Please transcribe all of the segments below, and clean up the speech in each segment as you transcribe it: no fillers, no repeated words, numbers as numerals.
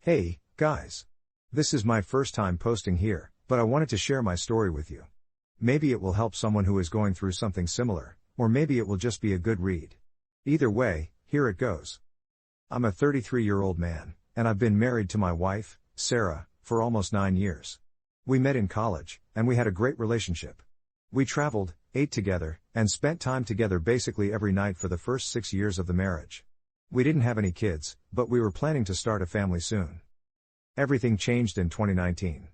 Hey, guys. This is my first time posting here, but I wanted to share my story with you. Maybe it will help someone who is going through something similar, or maybe it will just be a good read. Either way, here it goes. I'm a 33-year-old man, and I've been married to my wife, Sarah, for almost 9 years. We met in college, and we had a great relationship. We traveled, ate together, and spent time together basically every night for the first 6 years of the marriage. We didn't have any kids, but we were planning to start a family soon. Everything changed in 2019.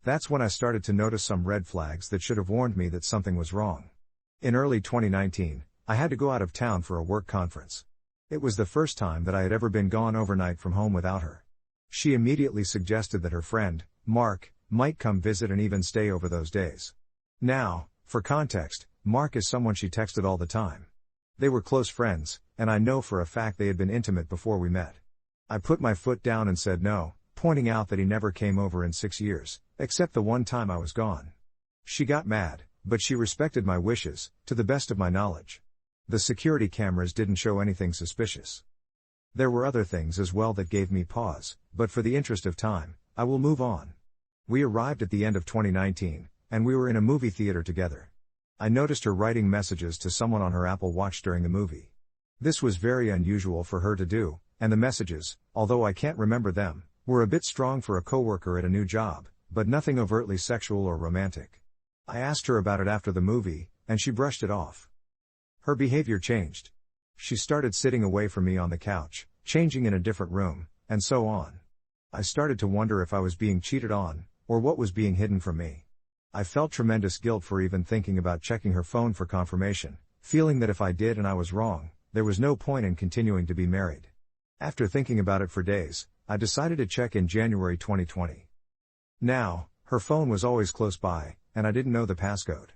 That's when I started to notice some red flags that should have warned me that something was wrong. In early 2019, I had to go out of town for a work conference. It was the first time that I had ever been gone overnight from home without her. She immediately suggested that her friend, Mark, might come visit and even stay over those days. Now, for context, Mark is someone she texted all the time. They were close friends, and I know for a fact they had been intimate before we met. I put my foot down and said no, pointing out that he never came over in 6 years, except the one time I was gone. She got mad, but she respected my wishes, to the best of my knowledge. The security cameras didn't show anything suspicious. There were other things as well that gave me pause, but for the interest of time, I will move on. We arrived at the end of 2019, and we were in a movie theater together. I noticed her writing messages to someone on her Apple Watch during the movie. This was very unusual for her to do, and the messages, although I can't remember them, were a bit strong for a coworker at a new job, but nothing overtly sexual or romantic. I asked her about it after the movie, and she brushed it off. Her behavior changed. She started sitting away from me on the couch, changing in a different room, and so on. I started to wonder if I was being cheated on, or what was being hidden from me. I felt tremendous guilt for even thinking about checking her phone for confirmation, feeling that if I did and I was wrong, there was no point in continuing to be married. After thinking about it for days, I decided to check in January 2020. Now, her phone was always close by, and I didn't know the passcode.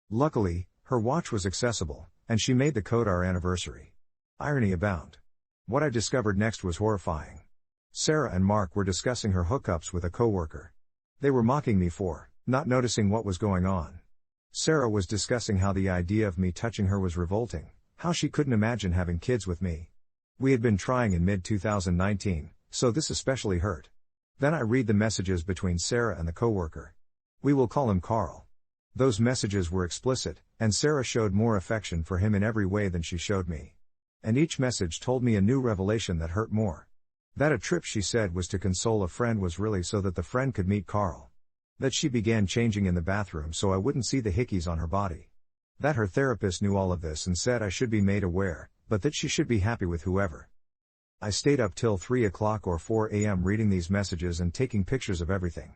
Luckily, her watch was accessible, and she made the code our anniversary. Irony abound. What I discovered next was horrifying. Sarah and Mark were discussing her hookups with a coworker. They were mocking me for not noticing what was going on. Sarah was discussing how the idea of me touching her was revolting, how she couldn't imagine having kids with me. We had been trying in mid-2019, so this especially hurt. Then I read the messages between Sarah and the coworker. We will call him Carl. Those messages were explicit, and Sarah showed more affection for him in every way than she showed me. And each message told me a new revelation that hurt more. That a trip she said was to console a friend was really so that the friend could meet Carl. That she began changing in the bathroom so I wouldn't see the hickeys on her body. That her therapist knew all of this and said I should be made aware, but that she should be happy with whoever. I stayed up till 3 o'clock or 4 a.m. reading these messages and taking pictures of everything.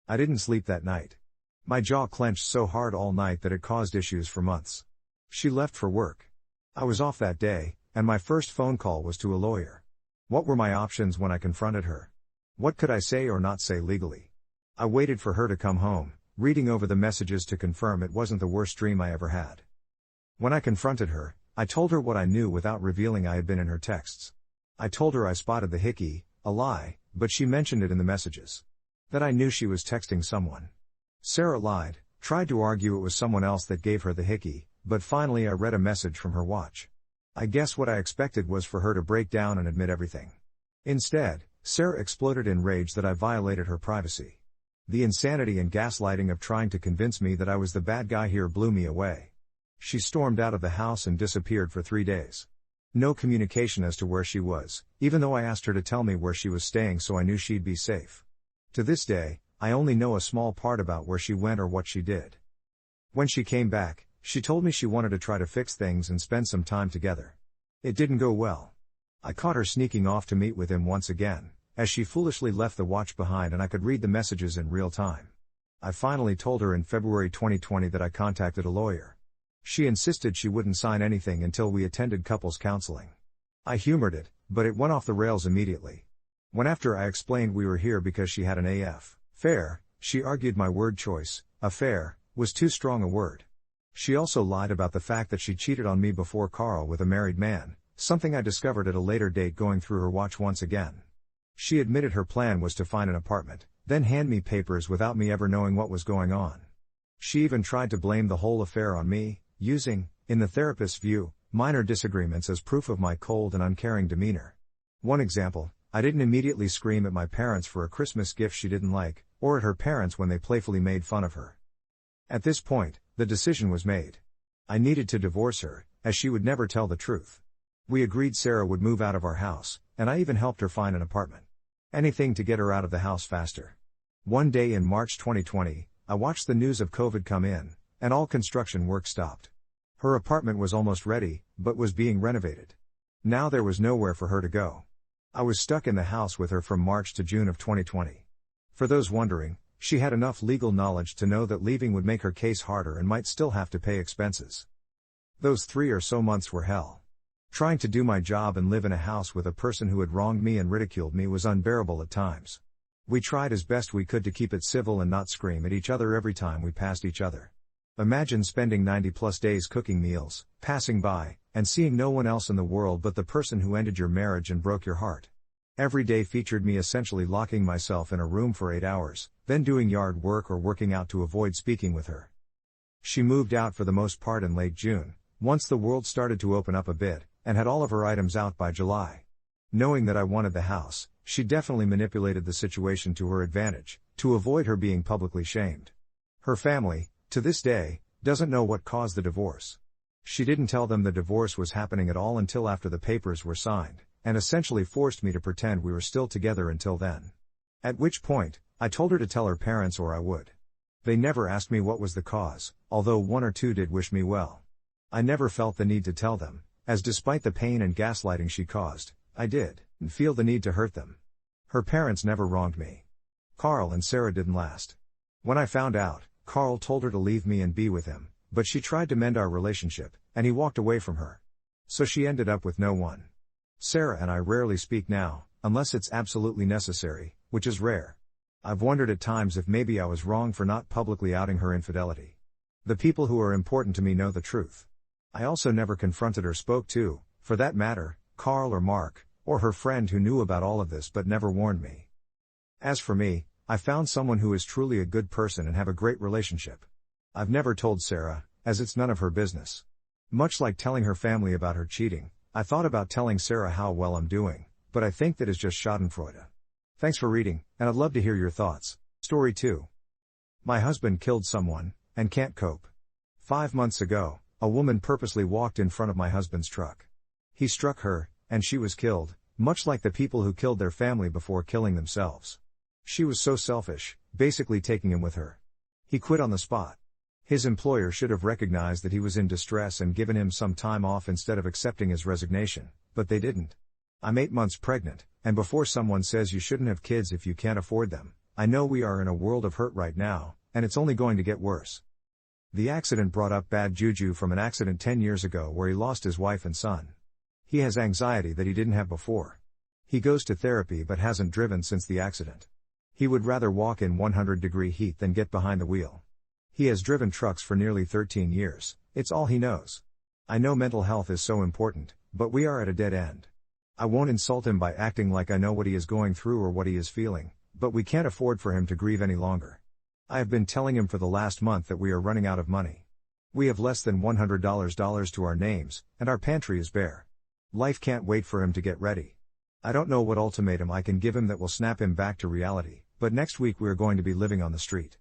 I didn't sleep that night. My jaw clenched so hard all night that it caused issues for months. She left for work. I was off that day, and my first phone call was to a lawyer. What were my options when I confronted her? What could I say or not say legally? I waited for her to come home, reading over the messages to confirm it wasn't the worst dream I ever had. When I confronted her, I told her what I knew without revealing I had been in her texts. I told her I spotted the hickey, a lie, but she mentioned it in the messages. That I knew she was texting someone. Sarah lied, tried to argue it was someone else that gave her the hickey, but finally I read a message from her watch. I guess what I expected was for her to break down and admit everything. Instead, Sarah exploded in rage that I violated her privacy. The insanity and gaslighting of trying to convince me that I was the bad guy here blew me away. She stormed out of the house and disappeared for 3 days. No communication as to where she was, even though I asked her to tell me where she was staying so I knew she'd be safe. To this day, I only know a small part about where she went or what she did. When she came back, she told me she wanted to try to fix things and spend some time together. It didn't go well. I caught her sneaking off to meet with him once again, as she foolishly left the watch behind and I could read the messages in real time. I finally told her in February 2020 that I contacted a lawyer. She insisted she wouldn't sign anything until we attended couples counseling. I humored it, but it went off the rails immediately. When after I explained we were here because she had an AF affair, she argued my word choice, affair, was too strong a word. She also lied about the fact that she cheated on me before Carl with a married man, something I discovered at a later date going through her watch once again. She admitted her plan was to find an apartment, then hand me papers without me ever knowing what was going on. She even tried to blame the whole affair on me, using, in the therapist's view, minor disagreements as proof of my cold and uncaring demeanor. One example, I didn't immediately scream at my parents for a Christmas gift she didn't like, or at her parents when they playfully made fun of her. At this point, the decision was made. I needed to divorce her, as she would never tell the truth. We agreed Sarah would move out of our house, and I even helped her find an apartment. Anything to get her out of the house faster. One day in March 2020, I watched the news of COVID come in, and all construction work stopped. Her apartment was almost ready, but was being renovated. Now there was nowhere for her to go. I was stuck in the house with her from March to June of 2020. For those wondering, she had enough legal knowledge to know that leaving would make her case harder and might still have to pay expenses. Those 3 or so months were hell. Trying to do my job and live in a house with a person who had wronged me and ridiculed me was unbearable at times. We tried as best we could to keep it civil and not scream at each other every time we passed each other. Imagine spending 90+ days cooking meals, passing by, and seeing no one else in the world but the person who ended your marriage and broke your heart. Every day featured me essentially locking myself in a room for 8 hours, then doing yard work or working out to avoid speaking with her. She moved out for the most part in late June, once the world started to open up a bit, and had all of her items out by July. Knowing that I wanted the house, she definitely manipulated the situation to her advantage, to avoid her being publicly shamed. Her family, to this day, doesn't know what caused the divorce. She didn't tell them the divorce was happening at all until after the papers were signed, and essentially forced me to pretend we were still together until then. At which point, I told her to tell her parents or I would. They never asked me what was the cause, although 1 or 2 did wish me well. I never felt the need to tell them, as despite the pain and gaslighting she caused, I didn't feel the need to hurt them. Her parents never wronged me. Carl and Sarah didn't last. When I found out, Carl told her to leave me and be with him, but she tried to mend our relationship, and he walked away from her. So she ended up with no one. Sarah and I rarely speak now, unless it's absolutely necessary, which is rare. I've wondered at times if maybe I was wrong for not publicly outing her infidelity. The people who are important to me know the truth. I also never confronted or spoke to, for that matter, Carl or Mark, or her friend who knew about all of this but never warned me. As for me, I found someone who is truly a good person and have a great relationship. I've never told Sarah, as it's none of her business. Much like telling her family about her cheating, I thought about telling Sarah how well I'm doing, but I think that is just schadenfreude. Thanks for reading, and I'd love to hear your thoughts. Story 2. My husband killed someone, and can't cope. 5 months ago, a woman purposely walked in front of my husband's truck. He struck her, and she was killed, much like the people who killed their family before killing themselves. She was so selfish, basically taking him with her. He quit on the spot. His employer should have recognized that he was in distress and given him some time off instead of accepting his resignation, but they didn't. I'm 8 months pregnant, and before someone says you shouldn't have kids if you can't afford them, I know we are in a world of hurt right now, and it's only going to get worse. The accident brought up bad juju from an accident 10 years ago where he lost his wife and son. He has anxiety that he didn't have before. He goes to therapy but hasn't driven since the accident. He would rather walk in 100-degree heat than get behind the wheel. He has driven trucks for nearly 13 years, it's all he knows. I know mental health is so important, but we are at a dead end. I won't insult him by acting like I know what he is going through or what he is feeling, but we can't afford for him to grieve any longer. I have been telling him for the last month that we are running out of money. We have less than $100 to our names, and our pantry is bare. Life can't wait for him to get ready. I don't know what ultimatum I can give him that will snap him back to reality, but next week we are going to be living on the street.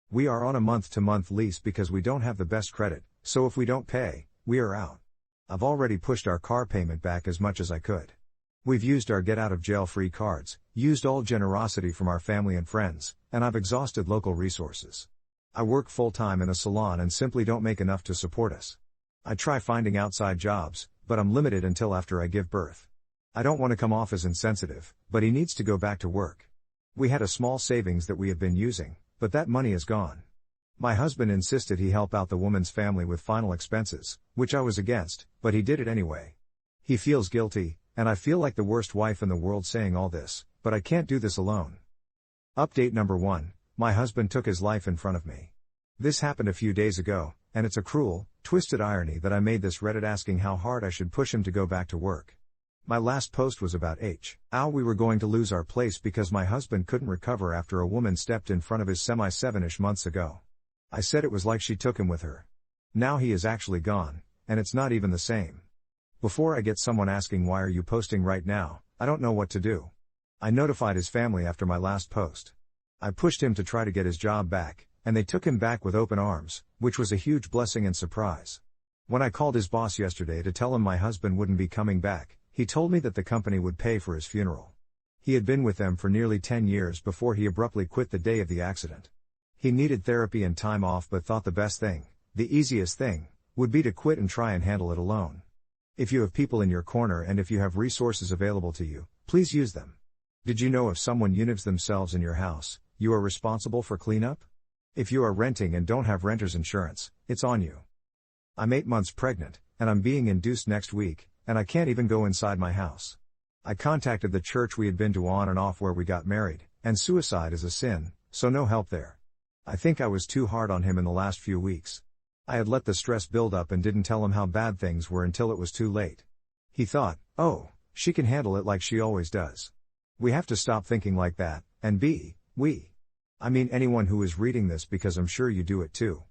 We are on a month-to-month lease because we don't have the best credit, so if we don't pay, we are out. I've already pushed our car payment back as much as I could. We've used our get-out-of-jail-free cards, used all generosity from our family and friends, and I've exhausted local resources. I work full-time in a salon and simply don't make enough to support us. I try finding outside jobs, but I'm limited until after I give birth. I don't want to come off as insensitive, but he needs to go back to work. We had a small savings that we have been using, but that money is gone. My husband insisted he help out the woman's family with final expenses, which I was against, but he did it anyway. He feels guilty, and I feel like the worst wife in the world saying all this, but I can't do this alone. Update number 1, my husband took his life in front of me. This happened a few days ago, and it's a cruel, twisted irony that I made this Reddit asking how hard I should push him to go back to work. My last post was about how we were going to lose our place because my husband couldn't recover after a woman stepped in front of his semi-7-ish months ago. I said it was like she took him with her. Now he is actually gone, and it's not even the same. Before I get someone asking why are you posting right now, I don't know what to do. I notified his family after my last post. I pushed him to try to get his job back, and they took him back with open arms, which was a huge blessing and surprise. When I called his boss yesterday to tell him my husband wouldn't be coming back, he told me that the company would pay for his funeral. He had been with them for nearly 10 years before he abruptly quit the day of the accident. He needed therapy and time off but thought the best thing, the easiest thing, would be to quit and try and handle it alone. If you have people in your corner and if you have resources available to you, please use them. Did you know if someone unibs themselves in your house, you are responsible for cleanup? If you are renting and don't have renter's insurance, it's on you. I'm 8 months pregnant, and I'm being induced next week, and I can't even go inside my house. I contacted the church we had been to on and off where we got married, and suicide is a sin, so no help there. I think I was too hard on him in the last few weeks. I had let the stress build up and didn't tell him how bad things were until it was too late. He thought, oh, she can handle it like she always does. We have to stop thinking like that, and I mean anyone who is reading this, because I'm sure you do it too.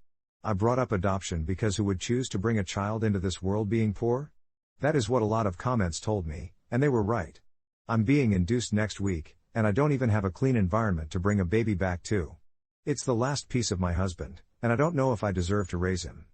I brought up adoption because who would choose to bring a child into this world being poor? That is what a lot of comments told me, and they were right. I'm being induced next week, and I don't even have a clean environment to bring a baby back to. It's the last piece of my husband, and I don't know if I deserve to raise him.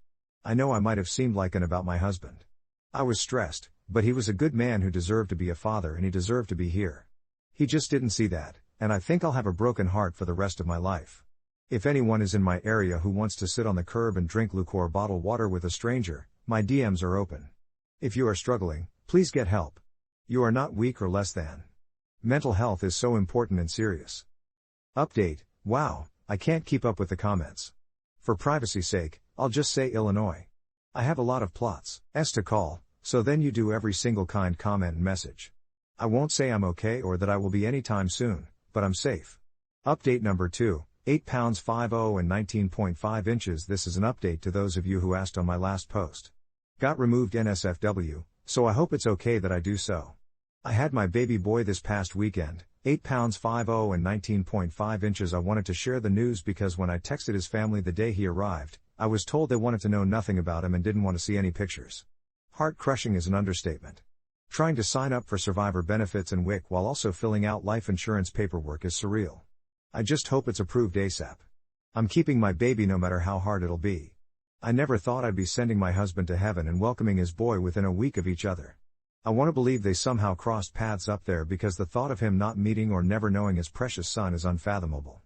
I know I might have seemed like an about my husband. I was stressed, but he was a good man who deserved to be a father and he deserved to be here. He just didn't see that, and I think I'll have a broken heart for the rest of my life. If anyone is in my area who wants to sit on the curb and drink lukewarm bottled water with a stranger, my DMs are open. If you are struggling, please get help. You are not weak or less than. Mental health is so important and serious. Update: wow, I can't keep up with the comments. For privacy's sake, I'll just say Illinois. I have a lot of plots to call, so then you do every single kind comment and message. I won't say I'm okay or that I will be anytime soon, but I'm safe. Update number 2, 8 pounds 50 and 19.5 inches. This is an update to those of you who asked on my last post. Got removed NSFW, so I hope it's okay that I do so. I had my baby boy this past weekend, 8 pounds 50 and 19.5 inches. I wanted to share the news because when I texted his family the day he arrived, I was told they wanted to know nothing about him and didn't want to see any pictures. Heart-crushing is an understatement. Trying to sign up for survivor benefits and WIC while also filling out life insurance paperwork is surreal. I just hope it's approved ASAP. I'm keeping my baby no matter how hard it'll be. I never thought I'd be sending my husband to heaven and welcoming his boy within a week of each other. I want to believe they somehow crossed paths up there because the thought of him not meeting or never knowing his precious son is unfathomable.